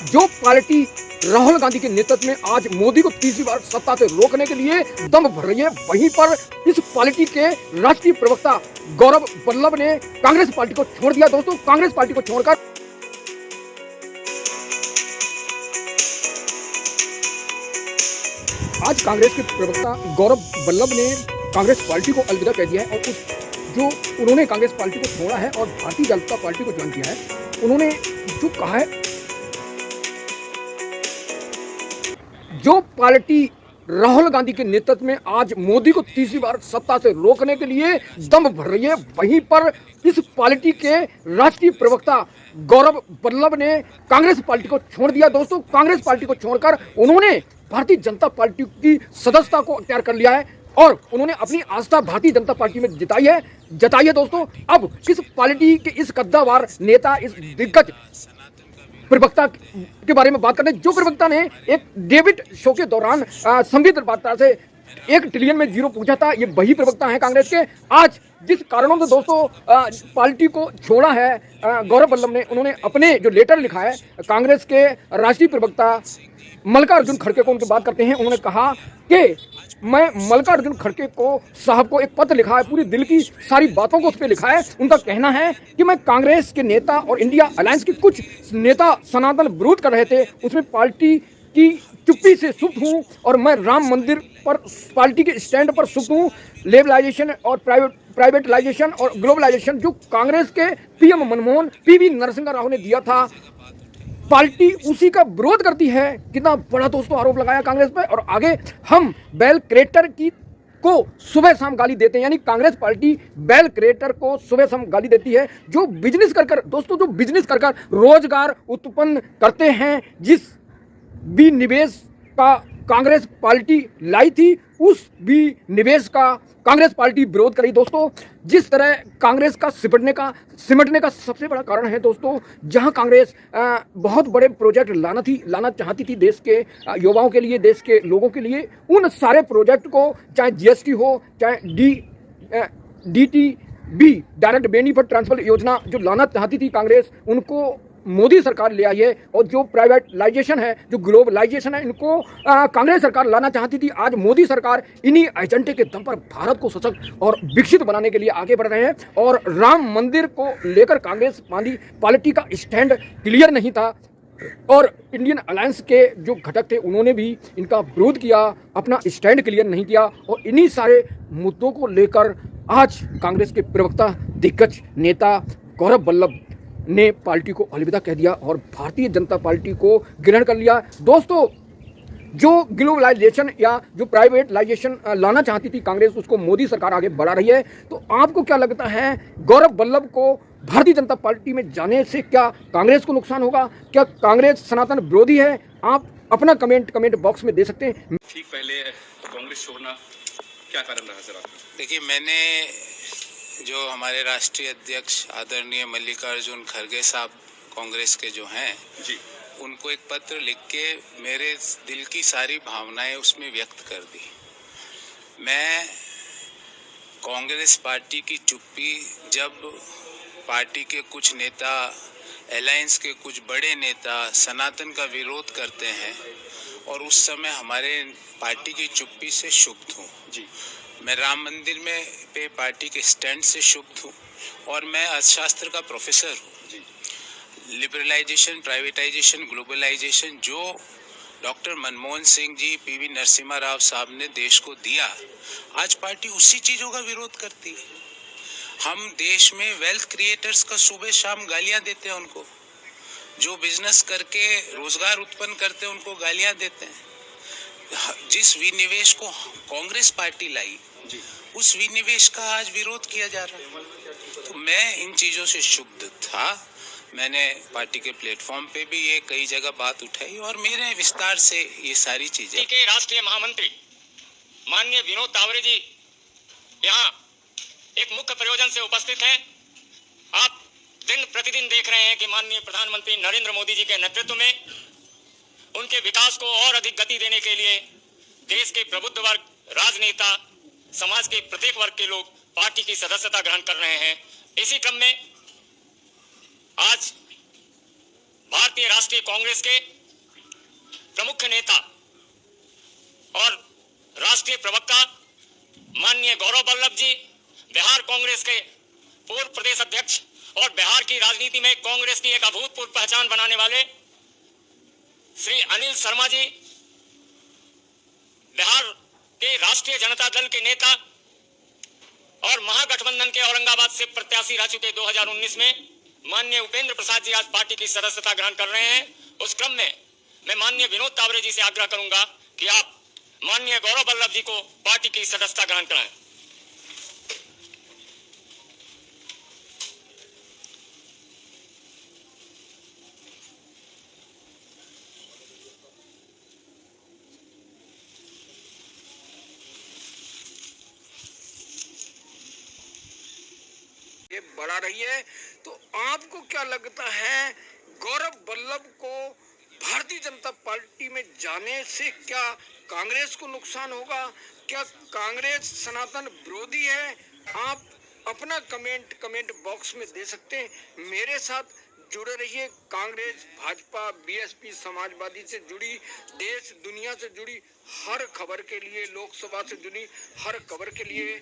जो पार्टी राहुल गांधी के नेतृत्व में आज मोदी को तीसरी बार सत्ता से रोकने के लिए दम भर रही है, वहीं पर इस पार्टी के राष्ट्रीय प्रवक्ता गौरव वल्लभ ने कांग्रेस पार्टी को छोड़ दिया। दोस्तों, कांग्रेस पार्टी को छोड़कर आज कांग्रेस के प्रवक्ता गौरव वल्लभ ने कांग्रेस पार्टी को अलविदा कह दिया है और जो उन्होंने कांग्रेस पार्टी को छोड़ा है और भारतीय जनता पार्टी को ज्वाइन किया है, उन्होंने जो कहा है, जो पार्टी राहुल गांधी के नेतृत्व में आज मोदी को तीसरी बार सत्ता से रोकने के लिए दम भर रही है, वहीं पर इस पार्टी के राष्ट्रीय प्रवक्ता गौरव वल्लभ ने कांग्रेस पार्टी को छोड़ दिया। दोस्तों, कांग्रेस पार्टी को छोड़कर उन्होंने भारतीय जनता पार्टी की सदस्यता को अख्तियार कर लिया है और उन्होंने अपनी आस्था भारतीय जनता पार्टी में जताई है। दोस्तों, अब इस पार्टी के इस कद्दावर नेता, इस दिग्गज प्रवक्ता के बारे में बात करने, जो प्रवक्ता ने एक डेविड शो के दौरान संवाददाता से 1 ट्रिलियन में जीरो पूछा था, ये वही प्रवक्ता हैं कांग्रेस के। आज जिस कारणों से दोस्तों पार्टी को छोड़ा है गौरव वल्लभ ने, उन्होंने अपने जो लेटर लिखा है कांग्रेस के राष्ट्रीय प्रवक्ता मल्लिकार्जुन खड़गे को, उनकी बात करते हैं। उन्होंने कहा कि मैं मल्लिकार्जुन खड़गे को साहब को एक पत्र लिखा है, पूरी दिल की सारी बातों को उस पर लिखा है। उनका कहना है कि मैं कांग्रेस के नेता और इंडिया अलायंस के कुछ नेता सनातन विरोध कर रहे थे, उसमें पार्टी की चुप्पी से सुप्त हूँ और मैं राम मंदिर पर पार्टी के स्टैंड पर सुप्त हूँ। लिबरलाइजेशन और प्राइवेटाइजेशन और ग्लोबलाइजेशन जो कांग्रेस के पीएम मनमोहन पीवी नरसिम्हा राव ने दिया था, पार्टी उसी का विरोध करती है। कितना बड़ा दोस्तों आरोप लगाया कांग्रेस पर। और आगे, हम बेल क्रेटर की को सुबह शाम गाली देते हैं, यानी कांग्रेस पार्टी बेल क्रेटर को सुबह शाम गाली देती है, जो बिजनेस कर दोस्तों, जो बिजनेस कर रोजगार उत्पन्न करते हैं। जिस भी निवेश का कांग्रेस पार्टी लाई थी, उस भी निवेश का कांग्रेस पार्टी विरोध करी। दोस्तों, जिस तरह कांग्रेस का सिमटने का सबसे बड़ा कारण है दोस्तों, जहां कांग्रेस बहुत बड़े प्रोजेक्ट लाना चाहती थी देश के युवाओं के लिए, देश के लोगों के लिए, उन सारे प्रोजेक्ट को, चाहे जीएसटी हो, चाहे डीटीबी डायरेक्ट बेनिफिट ट्रांसफर योजना जो लाना चाहती थी कांग्रेस, उनको मोदी सरकार ले आई है। और जो प्राइवेटाइजेशन है, जो ग्लोबलाइजेशन है, इनको कांग्रेस सरकार लाना चाहती थी। आज मोदी सरकार इन्हीं एजेंडे के दम पर भारत को सशक्त और विकसित बनाने के लिए आगे बढ़ रहे हैं। और राम मंदिर को लेकर कांग्रेस पार्टी का स्टैंड क्लियर नहीं था और इंडियन अलायंस के जो घटक थे उन्होंने भी इनका विरोध किया, अपना स्टैंड क्लियर नहीं किया। और इन्हीं सारे मुद्दों को लेकर आज कांग्रेस के प्रवक्ता दिग्गज नेता गौरव वल्लभ ने पार्टी को अलविदा कह दिया और भारतीय जनता पार्टी को ग्रहण कर लिया। दोस्तों, जो ग्लोबलाइजेशन या जो प्राइवेटाइजेशन लाना चाहती थी कांग्रेस, उसको मोदी सरकार आगे बढ़ा रही है। तो आपको क्या लगता है, गौरव वल्लभ को भारतीय जनता पार्टी में जाने से क्या कांग्रेस को नुकसान होगा? क्या कांग्रेस सनातन विरोधी है? आप अपना कमेंट बॉक्स में दे सकते हैं। ठीक पहले कांग्रेस छोड़ना क्या कारण रहा सर आपका? देखिए, मैंने जो हमारे राष्ट्रीय अध्यक्ष आदरणीय मल्लिकार्जुन खड़गे साहब कांग्रेस के जो हैं जी, उनको एक पत्र लिख के मेरे दिल की सारी भावनाएं उसमें व्यक्त कर दी। मैं कांग्रेस पार्टी की चुप्पी, जब पार्टी के कुछ नेता, अलायंस के कुछ बड़े नेता सनातन का विरोध करते हैं, और उस समय हमारे पार्टी की चुप्पी से क्षुब्ध हूँ जी। मैं राम मंदिर में पे पार्टी के स्टैंड से क्षुब्ध हूँ और मैं अर्थशास्त्र का प्रोफेसर हूँ। लिबरलाइजेशन, प्राइवेटाइजेशन, ग्लोबलाइजेशन जो डॉक्टर मनमोहन सिंह जी, पीवी नरसिम्हा राव साहब ने देश को दिया, आज पार्टी उसी चीज़ों का विरोध करती है। हम देश में वेल्थ क्रिएटर्स का सुबह शाम गालियाँ देते हैं उनको, जो बिजनेस करके रोजगार उत्पन्न करते हैं उनको गालियाँ देते हैं। जिस विनिवेश को कांग्रेस पार्टी लाई, उस विनिवेश का आज विरोध किया जा रहा है। तो मैं इन चीज़ों से क्षुब्ध था। मैंने पार्टी के प्लेटफॉर्म पे भी ये कई जगह बात उठाई और मेरे विस्तार से ये सारी चीजें। के राष्ट्रीय महामंत्री माननीय विनोद तावरे जी यहाँ एक मुख्य प्रयोजन से उपस्थित हैं। आप दिन प्रतिदिन देख रहे हैं कि माननीय प्रधानमंत्री नरेंद्र मोदी जी के नेतृत्व में उनके विकास को और अधिक गति देने के लिए देश के प्रबुद्ध वर्ग, राजनेता, समाज के प्रत्येक वर्ग के लोग पार्टी की सदस्यता ग्रहण कर रहे हैं। इसी क्रम में आज भारतीय राष्ट्रीय कांग्रेस के प्रमुख नेता और राष्ट्रीय प्रवक्ता माननीय गौरव वल्लभ जी, बिहार कांग्रेस के पूर्व प्रदेश अध्यक्ष और बिहार की राजनीति में कांग्रेस की एक अभूतपूर्व पहचान बनाने वाले श्री अनिल शर्मा जी, बिहार के राष्ट्रीय जनता दल के नेता और महागठबंधन के औरंगाबाद से प्रत्याशी रह चुके 2019 में माननीय उपेंद्र प्रसाद जी आज पार्टी की सदस्यता ग्रहण कर रहे हैं। उस क्रम में मैं माननीय विनोद तावरे जी से आग्रह करूंगा कि आप माननीय गौरव वल्लभ जी को पार्टी की सदस्यता ग्रहण कराएं। ये बढ़ा रही है, तो आपको क्या लगता है गौरव वल्लभ को भारतीय जनता पार्टी में जाने से क्या कांग्रेस को नुकसान होगा? क्या कांग्रेस सनातन विरोधी है? आप अपना कमेंट बॉक्स में दे सकते हैं। मेरे साथ जुड़े रहिए। कांग्रेस, भाजपा, बीएसपी, समाजवादी से जुड़ी, देश दुनिया से जुड़ी हर खबर के लिए, लोकसभा से जुड़ी हर खबर के लिए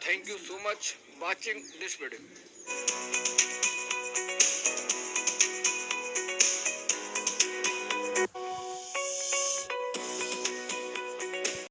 thank you so much watching this video.